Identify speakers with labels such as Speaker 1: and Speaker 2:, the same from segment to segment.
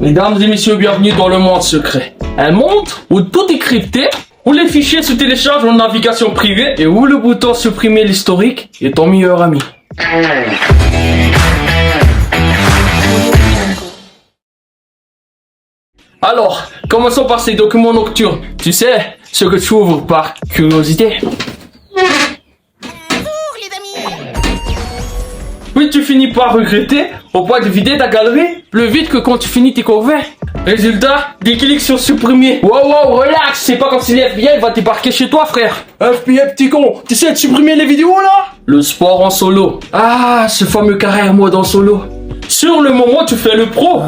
Speaker 1: Mesdames et messieurs, bienvenue dans le monde secret. Un monde où tout est crypté, où les fichiers se téléchargent en navigation privée et où le bouton supprimer l'historique est ton meilleur ami. Alors, commençons par ces documents nocturnes. Tu sais, ce que tu ouvres par curiosité. Puis tu finis par regretter au point de vider ta galerie plus vite que quand tu finis tes corvées. Résultat, des clics sur supprimer. Wow, relax, c'est pas comme si l'FBI va débarquer chez toi, frère. FBI, petit con, tu sais de supprimer les vidéos là? Le sport en solo. Ah, ce fameux carré mode en solo. Sur le moment, tu fais le pro.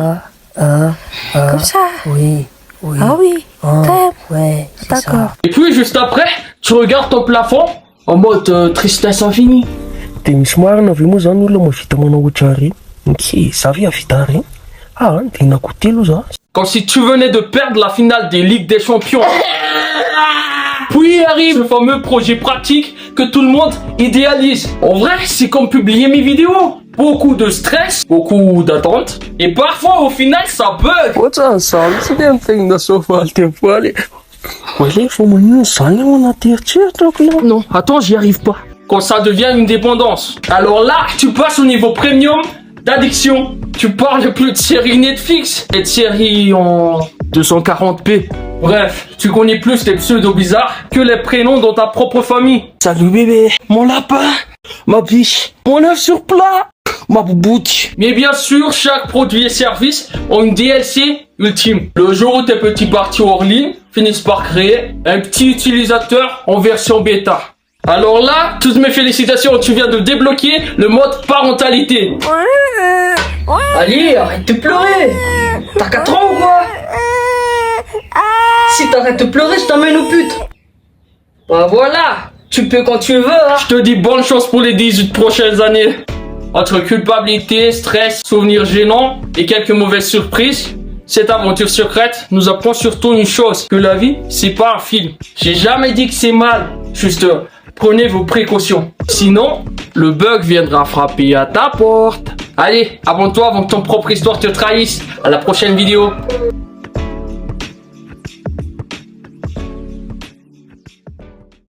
Speaker 2: Comme ça.
Speaker 3: Oui.
Speaker 2: Ah oui,
Speaker 3: Ouais, c'est
Speaker 2: d'accord.
Speaker 3: ça.
Speaker 1: Et puis juste après, tu regardes ton plafond en mode tristesse infinie.
Speaker 3: De misy marina avy moa zany olona mahavita manao ohatr'ary. Za ve havita ary? De nakoty aloha za.
Speaker 1: Comme si tu venais de perdre la finale des Ligues des Champions. Puis arrive le fameux projet pratique que tout le monde idéalise. En vrai, c'est comme publier mes vidéos. Beaucoup de stress, beaucoup d'attente. Et parfois, au final, ça bug.
Speaker 3: Ohatr'izany tsy de mitegna soavaly tevoaly. Efa magnino zany ao anaty eritreritako là.
Speaker 1: Non, attends, j'y arrive pas. Quand ça devient une dépendance. Alors là, tu passes au niveau premium d'addiction. Tu parles plus de séries Netflix et de séries en 240p. Bref, tu connais plus les pseudos bizarres que les prénoms dans ta propre famille.
Speaker 3: Salut bébé, mon lapin, ma biche, mon œuf sur plat, ma bouboute.
Speaker 1: Mais bien sûr, chaque produit et service ont une DLC ultime. Le jour où tes petits partis hors ligne finissent par créer un petit utilisateur en version bêta. Alors là, toutes mes félicitations, tu viens de débloquer le mode parentalité.
Speaker 4: Allez, arrête de pleurer. T'as 4 ans ou quoi? Si t'arrêtes de pleurer, je t'emmène au pute. Bah voilà, tu peux quand tu veux, hein.
Speaker 1: Je te dis bonne chance pour les 18 prochaines années. Entre culpabilité, stress, souvenirs gênants et quelques mauvaises surprises, cette aventure secrète nous apprend surtout une chose, que la vie, c'est pas un film. J'ai jamais dit que c'est mal, juste prenez vos précautions. Sinon, le bug viendra frapper à ta porte. Allez, abonne-toi avant que ton propre histoire te trahisse. À la prochaine vidéo.